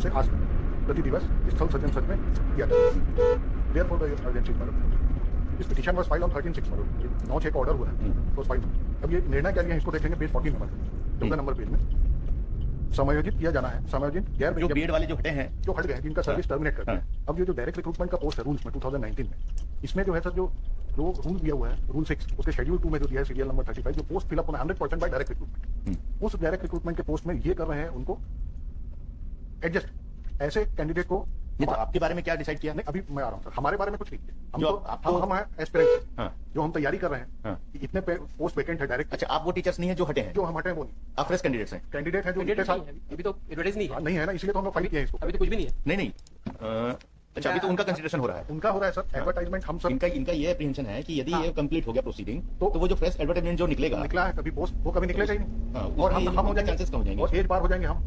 से आज प्रति दिवस स्थल सज्जन सच में किया जाता है। Therefore the urgency matter this petition was filed on 13/6 matter 9/6 का ऑर्डर हुआ है तो फाइल। अब ये निर्णय क्या लिया है इसको देखेंगे पेज 14 नंबर 14 नंबर पेज में समायोजित किया जाना है। समायोजित गैर जो बीएड वाले जो हटे हैं जो हट गए हैं जिनका सर्विस टर्मिनेट करते हैं। अब ये जो डायरेक्ट रिक्रूटमेंट का पोस्ट है रूल्स में 2019 में इसमें जो है सर जो रूल दिया हुआ है रूल 6 उसके शेड्यूल 2 में जो दिया है सीरियल नंबर 35 जो पोस्ट फिलअप होना 100% बाय डायरेक्ट रिक्रूटमेंट उस डायरेक्ट रिक्रूटमेंट के पोस्ट में ये कर रहे हैं उनको एडजस्ट ऐसे कैंडिडेट को। ये तो आपके बारे में क्या डिसाइड किया? नहीं अभी मैं आ रहा हूँ सर हमारे बारे में कुछ नहीं किया जो हम हैं एस्पिरेंट्स जो हम तैयारी कर रहे हैं कि इतने पोस्ट वैकेंट है डायरेक्ट। अच्छा आप वो टीचर्स नहीं है जो हटे हैं? जो हम हटे हैं वो नहीं आप फ्रेश कैंडिडेट्स हैं? कैंडिडेट है जो इनके साथ अभी तो एडवर्टाइज नहीं है ना इसलिए तो हम लोग फाइल किए हैं इसको। अभी तो कुछ भी नहीं है। नहीं अच्छा अभी तो उनका कंसिडरेशन हो रहा है। उनका हो रहा है सर एडवर्टाइजमेंट हम सब इनका ये एप्रीहेंशन है कि यदि ये कंप्लीट हो गया प्रोसीडिंग तो वो जो फ्रेश एडवर्टाइजमेंट जो निकलेगा निकला है कभी पोस्ट वो कभी निकलेगा ही नहीं और हम हो जाएंगे चांसेस कम हो जाएंगे और एक बार हो जाएंगे हम।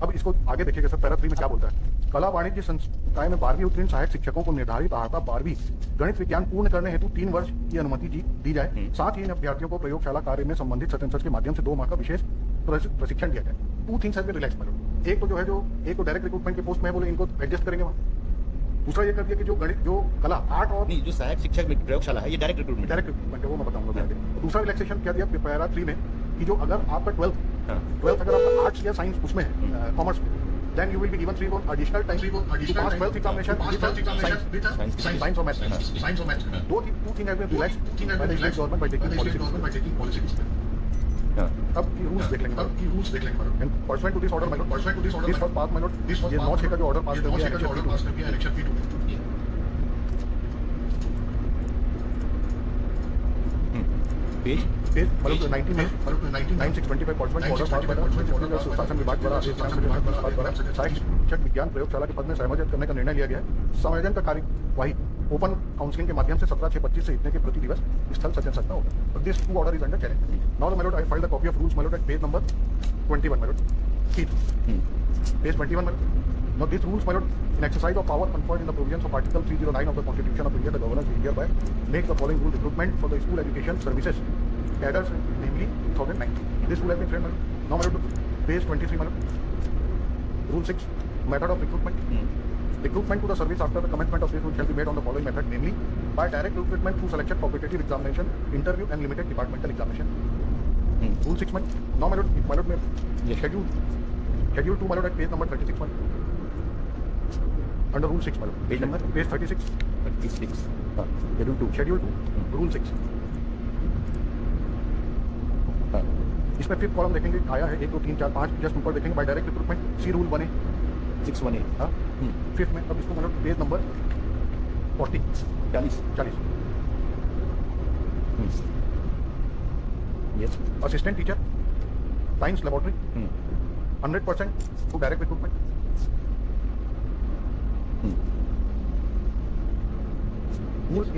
अब इसको आगे देखिएगा सर पैरा 3 में क्या बोलता है। कला वाणिज्य संस्थाएं में 12वीं उत्तीर्ण सहायक शिक्षकों को निर्धारित अर्थात 12वीं गणित विज्ञान पूर्ण करने हेतु 3 वर्ष की अनुमति दी जाए। साथ ही इन अभ्यर्थियों को प्रयोगशाला कार्य में संबंधित सत्य के माध्यम से 2 माह का विशेष प्रशिक्षण दिया जाए। 2 things have been relax madam. एक तो जो है जो एक तो डायरेक्ट रिक्रूटमेंट के पोस्ट में बोले इनको एडजस्ट करेंगे वहाँ। दूसरा ये कर दिया कि जो गणित जो कला आर्ट और नहीं जो सहायक शिक्षक प्रयोगशाला है ये डायरेक्ट रिक्रूटमेंट है वो मैं बताऊंगा आगे। दूसरा रिलैक्सेशन क्या दिया पैरा 3 में कि जो अगर आपका 12th अगर आपका आर्ट्स या साइंस उसमें है कॉमर्स में then you will be given 3 more additional time to pass 12th examination with science or maths. Two things have been relaxed by the state government by taking policy. अब ये rules देख लेंगे and pursuant to this order this for pass my note ये 9/6 का जो order pass कर दिया election P2 page मतलब 19 में 9625 पर्सुएंट ऑर्डर पास बाय शासन विभाग द्वारा सहायक शिक्षक विज्ञान प्रयोगशाला के पद में समायोजित करने का निर्णय लिया गया है। समायोजन का कार्यवाही ओपन काउंसलिंग के माध्यम से 17/6/25 से इतने के प्रति दिवस स्थल सज्जन सकता होगा। This 2 order is under challenge. Now my lord I filed the copy of rules my lord at page number 21 my lord page 21 my lord. Now these rules my lord in exercise of power conferred in the provisions of article 309 of the constitution of India the governor will hereby make the following rule recruitment for the school education services cadres namely 2019. This rule has been framed now my lord page 23 my lord rule 6 method of recruitment. Recruitment to the service after the commencement of this rule shall be made on the following method namely by direct recruitment through selection competitive examination interview and limited departmental examination. Rule 6 now my lord में ये schedule 2 my lord at page number 36 my lord under rule 6 madam page number page 36 schedule 2 rule 6 इसमें 5th column देखेंगे आया है 1 2 3 4 5 just ऊपर देखेंगे by direct recruitment see rule बने 618 हाँ 5th में अब इसको मतलब page number 40 yes assistant teacher science laboratory 100% to direct recruitment. Rule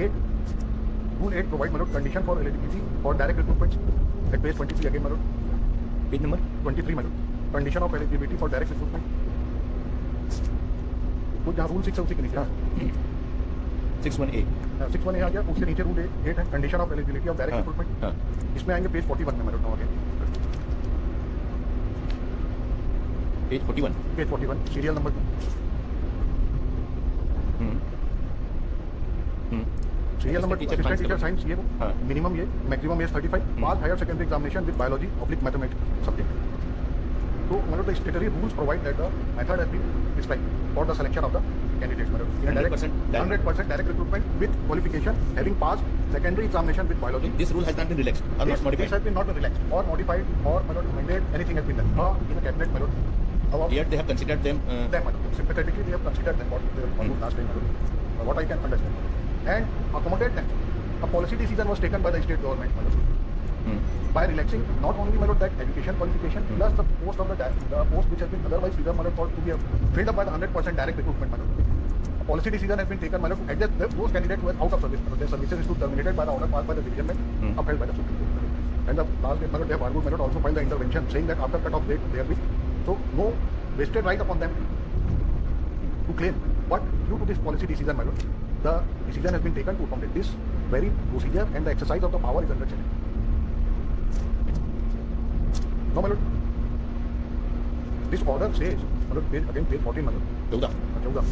8 provide my lord condition for eligibility for direct recruitment at page 23 again my lord page number 23 my lord condition of eligibility for direct recruitment तो जहाँ rule 6 है उसी के नीचे 618 618 आ गया उसके नीचे rule 8 है condition of eligibility of direct recruitment. इसमें आएंगे पेज 41 में my lord again page 41 serial number 2 serial number assistant teacher science ये मिनिमम ये maximum age 35 pass higher secondary examination with biology oblique mathematics subject. तो मतलब the statutory rules provide that the method has been described for the selection of the candidates मतलब in direct 100% direct recruitment with qualification having pass secondary examination with biology. This rule has not been relaxed और not modified this has been not relaxed और modified और मतलब amended anything has been done in the cabinet मतलब yet they have considered them sympathetically they have considered them what last time what I can understand and accommodate them. A policy decision was taken by the state government by relaxing not only that education qualification plus the post of the post which has been otherwise figured thought to be filled up by the 100% direct recruitment. A policy decision has been taken to adjust those candidates who are out of service. Their services is to terminated by the order passed by the division bench upheld by the Supreme Court. And the last date they have argued also filed the intervention saying that after cut off date they have been so no vested right upon them to claim. But due to this policy decision, my lord, the decision has been taken to accommodate this very procedure and the exercise of the power is under challenge. No, my lord. This order says मतलब page again page 14 मतलब 14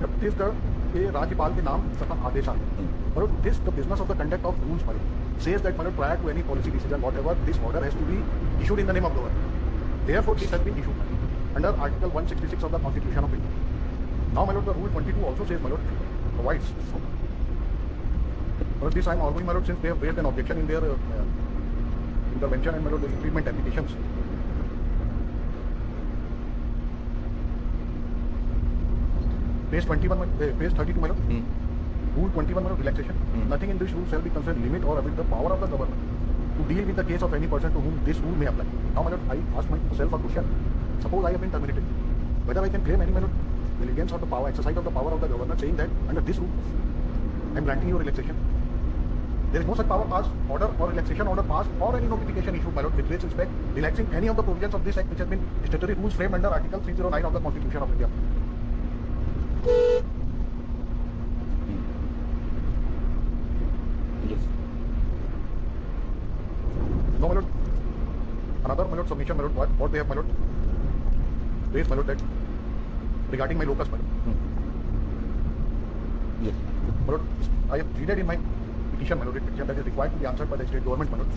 छत्तीसगढ़ के राज्यपाल के नाम तथा आदेशान मतलब this the business of the conduct of rules मतलब says that मतलब prior to any policy decision whatever this order has to be issued in the name of government. Therefore this has been issued under article 166 of the Constitution of India. Now my lord the rule 22 also says my lord provides but this I am arguing my lord since they have raised an objection in their intervention and my lord the implement applications. Page 21 page 32 my lord. Rule 21 relaxation. Nothing in this rule shall be considered limit or abate the power of the government to deal with the case of any person to whom this rule may apply. Now, my lord, I ask myself a question. Suppose I have been terminated. Whether I can claim any my lord diligence or the power, exercise of the power of the governor, saying that under this rule, I am granting you relaxation. There is no such power passed, order or relaxation order passed, or any notification issued, my lord, with great respect, relaxing any of the provisions of this act which has been statutory rules framed under Article 309 of the Constitution of India. No, my lord. Another, my lord, submission, my lord. What they have, my lord. Raised, my lord, that regarding my locus, my lord. Yes. My lord, I have pleaded in my petition, my lord, petition that is required to be answered by the state government, my lord.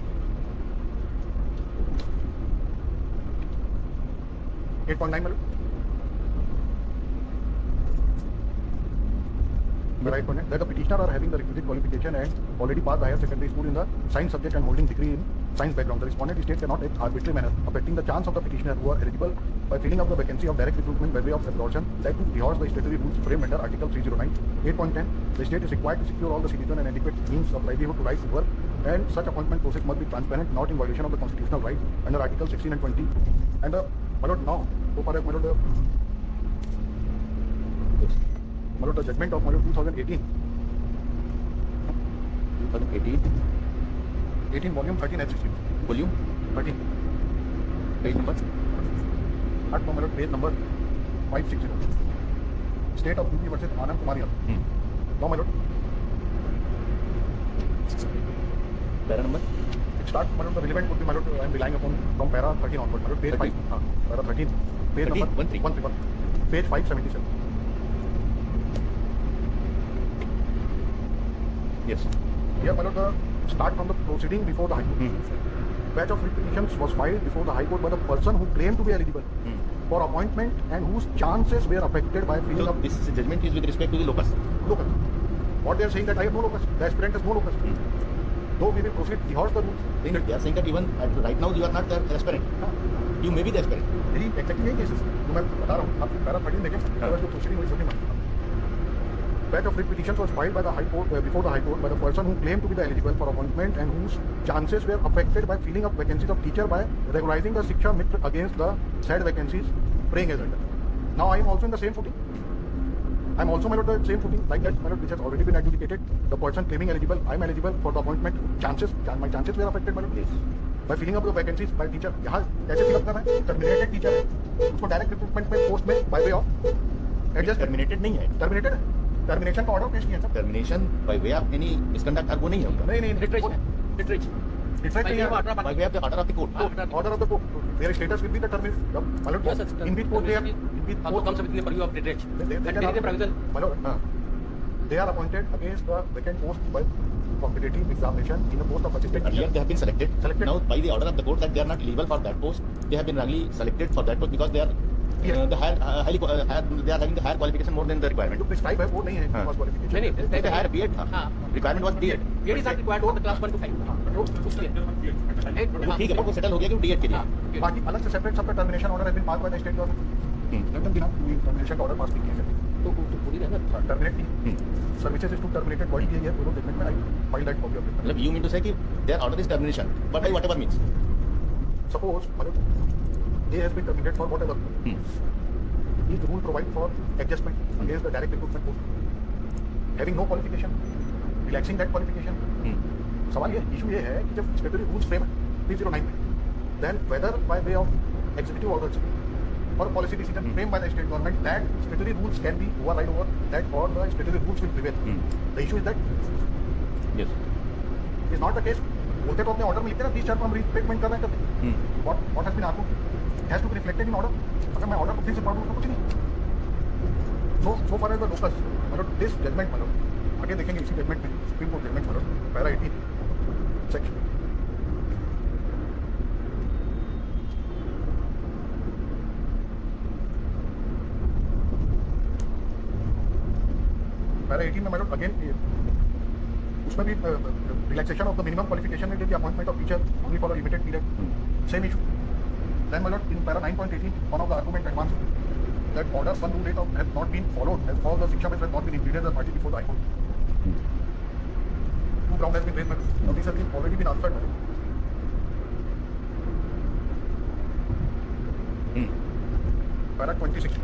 8.9, my lord. The right point that the petitioner are having the requisite qualification and already passed higher secondary school in the science subject and holding degree in science background. The respondent state cannot act arbitrary manner, affecting the chance of the petitioner who are eligible by filling up the vacancy of direct recruitment by way of absorption, that to rehearse the statutory rules framed under Article 309. 8.10. The state is required to secure all the citizen and adequate means of livelihood to right to work, and such appointment process must be transparent, not in violation of the constitutional right under Article 16 and 20. And my lord, now, so far as my lord, my lord, the judgment of my lord 2018. 18 volume 13 H16. Volume 13. page number. At my lord, page number 560. State of UP versus Anand Kumar Yadav. Now, my lord, Para number. it starts, my lord, the relevant would be, my lord, I am relying upon from para 13 onward, my lord, page 5. Para 13. Page 13, number 13. Page 577. Yes. Here, my lord, the start from the proceeding before the High Court. Batch of petitions was filed before the High Court by the person who claimed to be eligible for appointment and whose chances were affected by filling So up this judgment is with respect to the locus. locus. What they are saying that I have no locus, the aspirant has no locus. Though we will proceed, rehearse the rules. They are saying that even right now you are not the aspirant. You may be the aspirant. मेरी exactly यही cases जो मैं बता रहा हूँ, आप para 13 देखें, जो प्रोसीडिंग हुई छोटी मानी. Batch of writ petitions was filed by the High Court before the High Court by the person who claimed to be the eligible for appointment and whose chances were affected by filling up vacancies of teacher by regularizing the Shiksha Mitra against the said vacancies, praying as under. Now I am also in the same footing. I am also, my lord, the same footing like that, my lord, which has already been adjudicated. The person claiming eligible, I am eligible for the appointment. My chances were affected, my lord. Yes. By filling up the vacancies by teacher. यहाँ कैसे fill up करना है? Terminated teacher है, उसको direct recruitment में post में by way of adjust. Terminated नहीं है. Terminated है. Termination का order पेश किया sir. Termination by way of any misconduct वो नहीं है उनका. नहीं Literature. Different नहीं है. By way of the order of the court. Order of the court. Their status will be the termination. My lord, Yes, sir. in which post they are, in which Also post comes within the purview of literature. they And can there is a ask- provision. My lord, they are appointed against the vacant post by competitive examination in a post of assistant Earlier teacher. they have been selected. Selected. Now by the order of the court that they are not eligible for that post, they have been wrongly selected for that post because they are Yes. they are having the higher qualification more than the requirement. जो prescribe है वो नहीं है हाँ. पास qualification. नहीं नहीं They higher B.Ed था. हाँ. Requirement was D.Ed. It is not required for the class 1 to 5. तो उसके वो ठीक है, वो सेटल हो गया कि D.Ed के लिए. बाकी अलग से सेपरेट सबका termination order has been pass by the state government. लेकिन बिना टर्मिनेशन ऑर्डर पास नहीं किया गया. तो पूरी रहना. टर्मिनेट की सर्विसेज इज टू टर्मिनेटेड बॉडी की है दोनों देखने में आई file that copy of it. मतलब you mean to say कि their order is termination, but by whatever means. Suppose मतलब A has been terminated for whatever. Is the rule provide for adjustment against the direct recruitment post? Having no qualification, relaxing that qualification. सवाल ये issue ये है कि जब स्टेटरी rules frame है 309 में, then whether by way of executive orders or policy decision framed by the state government that statutory rules can be override over that or the statutory rules will prevail. The issue is that Yes. is not the case. बोलते तो अपने order में लिखते ना 30 चार को हम restatement कर रहे हैं. What has been argued? Has to be reflected in order. अगर मैं ऑर्डर को फिर से पढ़ूँ उसमें कुछ नहीं। So for as the locus मतलब दिस जजमेंट मतलब आगे देखेंगे इसी जजमेंट में सुप्रीम कोर्ट जजमेंट मतलब पैरा 18 सेक्शन पैरा 18 में मतलब अगेन उसमें भी relaxation of the minimum qualification में the appointment of teacher only for a limited period same issue. Then my lord in para 9.18 one of the argument advanced that order 128 has not been followed as all the Shiksha Mitra have not been included as a party before the High Court. Two ground has been raised, now these have already been answered. Para 26.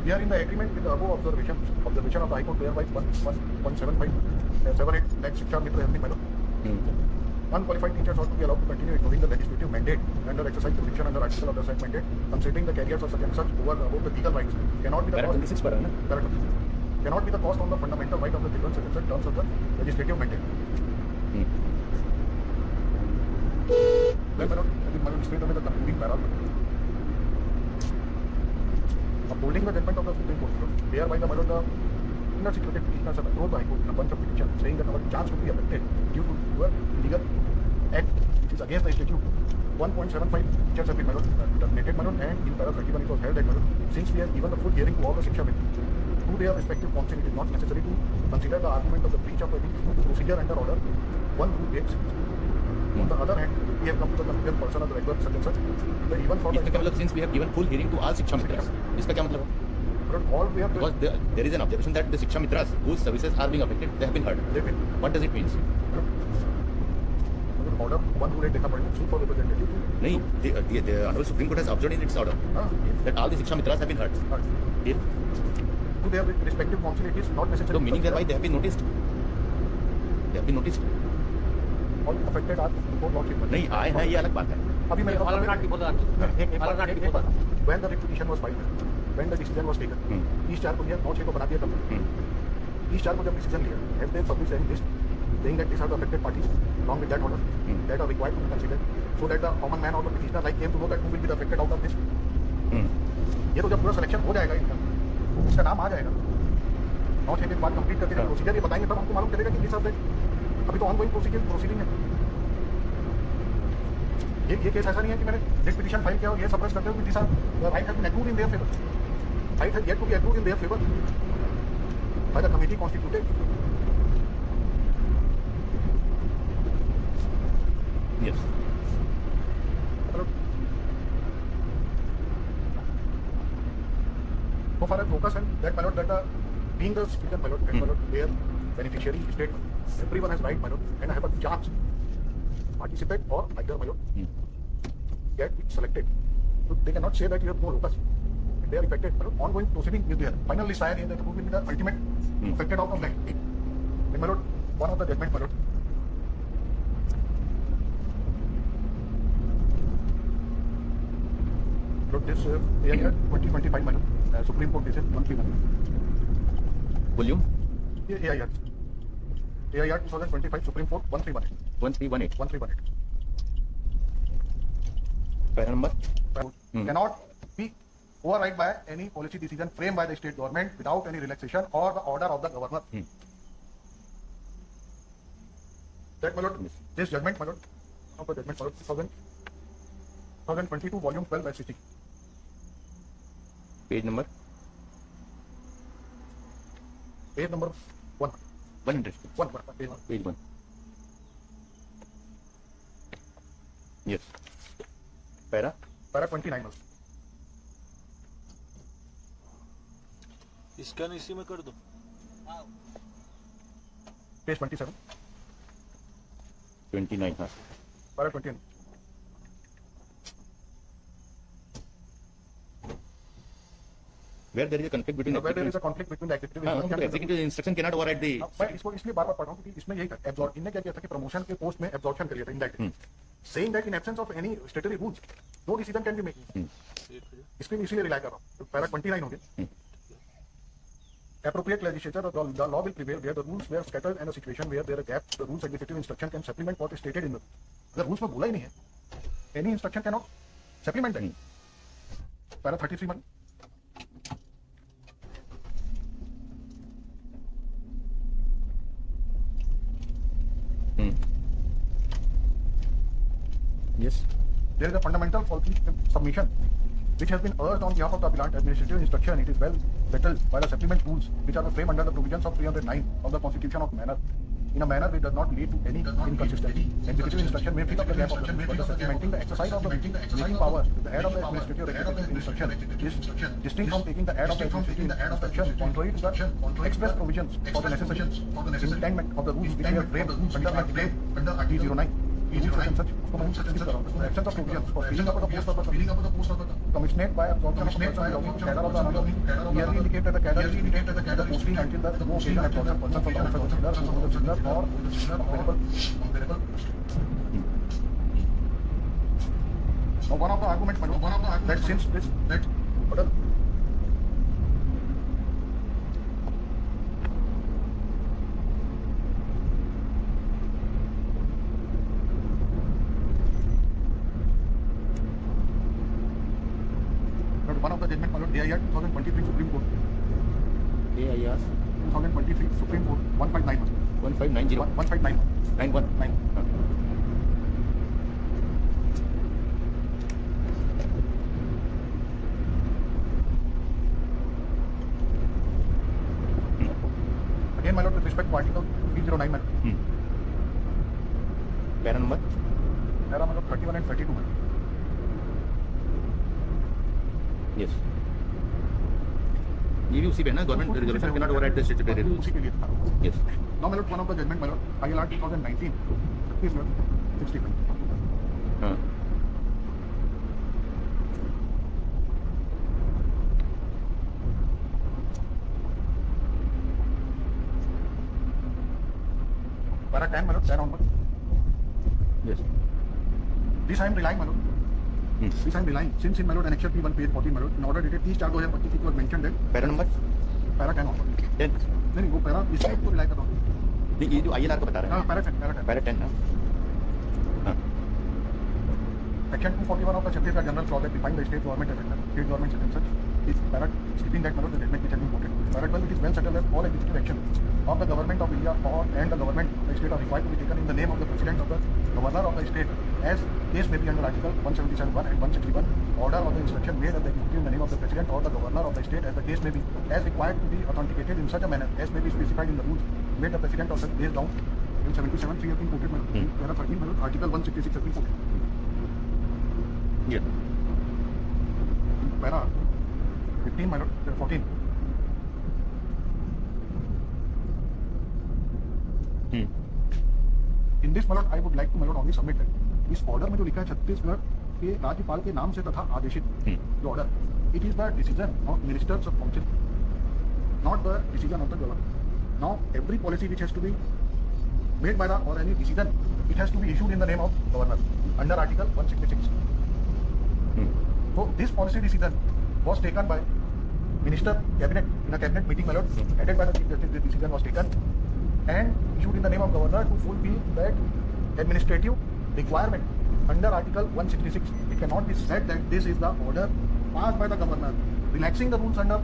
We are in the agreement with the above observation of the High Court whereby 175.78 lakh Shiksha Mitra has been made. Unqualified teachers ought to be allowed to continue ignoring the legislative mandate and their exercise jurisdiction under article of the said mandate, considering the careers of such and such over above the legal rights cannot be the cost. 26 पर है ना? Correct. Cannot be the cost on the fundamental right of the children such and such terms of the legislative mandate. Then my lord, straight away the concluding paragraph. Upholding the judgment of the Supreme Court, whereby the murder of the inner security petitioners have approached the High Court in a bunch of petitions saying that our chance would be affected due to your illegal act which is against the statute. 1.75 teachers have been terminated, and in para 31 it was held that since we have given the full hearing to all the Shiksha Mitra to their respective counsel, it is not necessary to consider the argument of the breach of any procedure under order 1 through 8. On the other hand, we have come to the conclusion person of the regular such and such that even for इसका क्या मतलब since we have given full hearing to all Shiksha Mitras, इसका क्या मतलब? all we have Because there is an objection that the Shiksha Mitras whose services are being affected, they have been heard. What does it mean? order 1 through 8 देखना पड़ेगा suit for representative. नहीं, the Honorable Supreme Court has observed in its order that all the Shiksha Mitras have been heard. If To their respective counsel, it is not necessary. so meaning thereby they have been noticed. They have been noticed. All affected are before law treatment. नहीं आए हैं ये अलग बात है. अभी मैं All are not before the when the petition was filed, when the decision was taken, 30/4 को दिया, 9/6 को बना दिया तब 30/4 को जब डिसीजन लिया, have they published any list saying that these are the affected parties along with that order that are required to be considered so that the common man or the petitioner like came to know that who will be the affected out of this. ये तो जब पूरा selection हो जाएगा इनका, इसका नाम आ जाएगा, 9/6 के बाद कंप्लीट करके जब प्रोसीजर ये बताएंगे तब हमको मालूम चलेगा कि दिस आर दैट. अभी तो ऑनगोइंग प्रोसीडिंग है. ये केस ऐसा नहीं है कि मैंने रिट पिटीशन फाइल किया और ये सप्रेस करते हो कि this are right has been approved in their favour. Right has yet to be approved in their favour by the committee constituted. Yes. So far as focus and that my lord, that being the citizen my lord, their beneficiary state, everyone has right my lord, and I have a chance participate or either my lord get selected. So they cannot say that you have no locus. If they are affected, my lord, ongoing proceeding is there. Finally, sire in that who will be the ultimate affected out of that. And my lord, one of the judgment my lord. Lord, this year 2025 my lord, Supreme Court decision 131. Volume AIR 2025 Supreme Court 1318. 1318. 1318. Para number Cannot be override by any policy decision framed by the state government without any relaxation or the order of the governor. That my lord, this judgment my lord, of the judgment my lord, 2022 volume 12 by 60. page number Page number 1. 100. Page 1. Yes. Para 29. इसका इसी में कर दो. Page 27. 29. हाँ. Para 29. Where there is a conflict between Where there is a conflict between the executive हाँ, तो executive instruction cannot override the. मैं इसको इसलिए बार-बार पढ़ रहा हूँ क्योंकि इसमें यही था. इनने क्या किया था कि प्रमोशन के पोस्ट में एब्जॉर्प्शन कर लिया था indirectly. Saying that in absence of any statutory rules, no decision can be made. इसमें इसीलिए रिलाई कर रहा हूँ. पैरा 29 हो गया. appropriate legislature, the law will prevail where the rules were scattered and a situation where there are gaps, the rules executive instruction can supplement what is stated in the. अगर rules में बोला ही नहीं है, any instruction cannot supplement that. Para 33 man. Yes. There is a fundamental faulty submission which has been urged on behalf of the appellant administrative instruction. It is well settled by the supplement rules which are framed under the provisions of 309 of the Constitution of manner in a manner which does not lead to any inconsistency. Executive instruction may fill up the gap of the rules, but supplementing the exercise of the making power, the aid of the administrative instruction is distinct from taking the aid of the administrative instruction contrary to the express provisions for the necessary intent of the rules which were framed under Article 309. The absence of provisions for filling up of the post of the commissioned by absorption of person belonging to cadre of the another clearly indicate that the cadre is limited to the posting until the no occasion absorption person from the office of the similar who is similar or available. Now one of the arguments that since this order one of the judgment, my lord, AIR 2023 Supreme Court. AIR 2023 Supreme Court 1591. 1590 1591. 91. Again, my lord, with respect to Article 309, my lord. Para number? Para, my lord, 31 and 32, my lord. Yes. ये भी उसी पे है ना, government resolution can not override the statutory rules. उसी के लिए था. Yes. Now, my lord, one of the judgment, my lord, ILR 2019, 65. हाँ. Para 10, my lord, 10 onward. Yes. This I am relying, my lord. This I am relying. Since in my lord, Annexure P1, page 14, my lord, in order dated 30/4/2025, it was mentioned that para number para 10 onward. 10. नहीं वो para इसलिए तो rely करता हूँ. नहीं, ये जो ILR का बता रहा हाँ है. पैरा 10. पैरा 10 ना. हाँ. Section 241 of the Chhattisgarh General Clause that defines the state government as state government and such is para stating that, my lord, the judgment which has been quoted. Para 12, it is well settled that all executive actions of the government of India and the government of the state are required to be taken in the name of the president of the governor of the state, as case may be under Article 177(1) and 161. Order of the instruction made at the executive in the name of the president or the governor of the state, as the case may be, as required to be authenticated in such a manner as may be specified in the rules made the president of such based down in 77 3 have been quoted, my lord. Para 13, my lord, Article 166 has been quoted. Yeah. Para 15, my lord, 14. In this, my lord, I would like to, my lord, only submit that इस order में जो लिखा है छत्तीसगढ़ के राज्यपाल के नाम से तथा आदेशित जो order, it is the decision of ministers of council, not the decision of the governor. Now, every policy which has to be made by the or any decision, it has to be issued in the name of governor under Article 166. So this policy decision was taken by minister cabinet in a cabinet meeting, my lord, headed by the chief justice. The decision was taken and issued in the name of governor to fulfill that administrative requirement under Article 166. It cannot be said that this is the order passed by the governor relaxing the rules under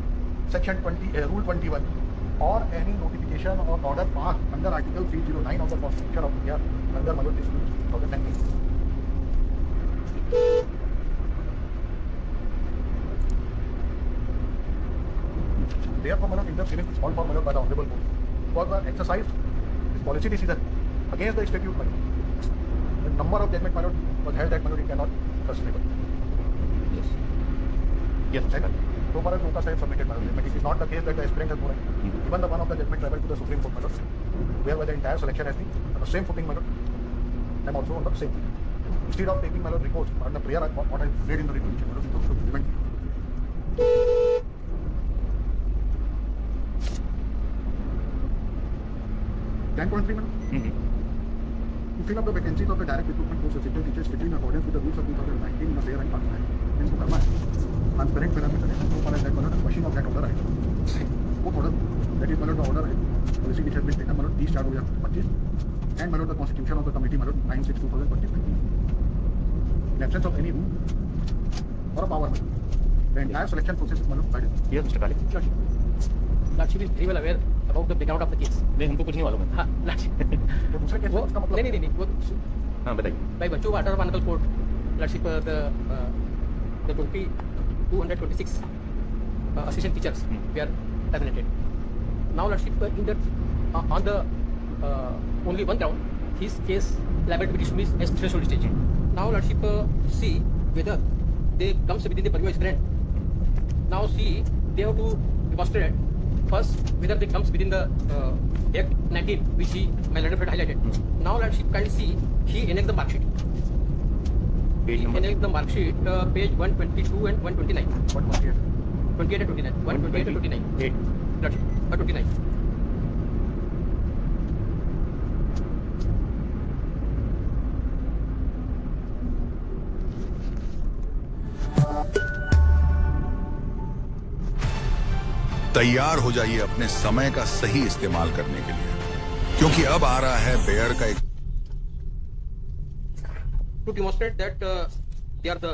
Section 20, Rule 21, or any notification or order passed under Article 309 of the Constitution of India under my lord this rule 2019. Therefore, my lord, interference is called for, my lord, by the honorable court for the exercise this policy decision against the statute, my lord. The number of judgment, my lord, was held that, my lord, it cannot sustainable. Yes. Yes. Right? So far as Loka Sahib submitted, my lord, judgment, it is not the case that the aspirant has moved. Even the one of the judgment traveled to the Supreme Court, my lord, whereby the entire selection has been on the same footing, my lord. I am also on the same footing. Instead of taking, my lord, recourse on the prayer, what I read in the resolution, my lord, we took to implement. To fill up the vacancies of the direct recruitment post assistant teachers strictly in accordance with the rules of 2019 in a fair and transparent and to transparent parameter and so far as that, my lord, the question of that order, what order that is मतलब the order policy which has been taken मतलब 30/4/2025 and मतलब the constitution of the committee मतलब 9/6/2025 in absence of any rule or a power the entire selection process is मतलब by default. Yes, Mr. Khalid. Lordship is very well aware about the background of the case. नहीं हमको कुछ नहीं मालूम है. हाँ, Lordship. तो दूसरे केस वो में इसका मतलब नहीं वो हाँ बताइए. by virtue of order of Honorable Court, Lordship, the 226 assistant teachers were terminated. Now, Lordship, on the only one ground, his case liable to be dismissed as threshold stage. Now, Lordship, see whether they comes within the purview of his grant. Now, see they have to demonstrate first whether they comes within the Act 19, which he my letter friend highlighted. Now, Lordship, kindly see he annexed the mark sheet. Page He number. annexed the mark sheet, page 122 and 129. what was here 28 and 29. 128 and 29. 8. Lordship, 29. तैयार हो जाइए अपने समय का सही इस्तेमाल करने के लिए, क्योंकि अब आ रहा है बेयर का एक To demonstrate that they are the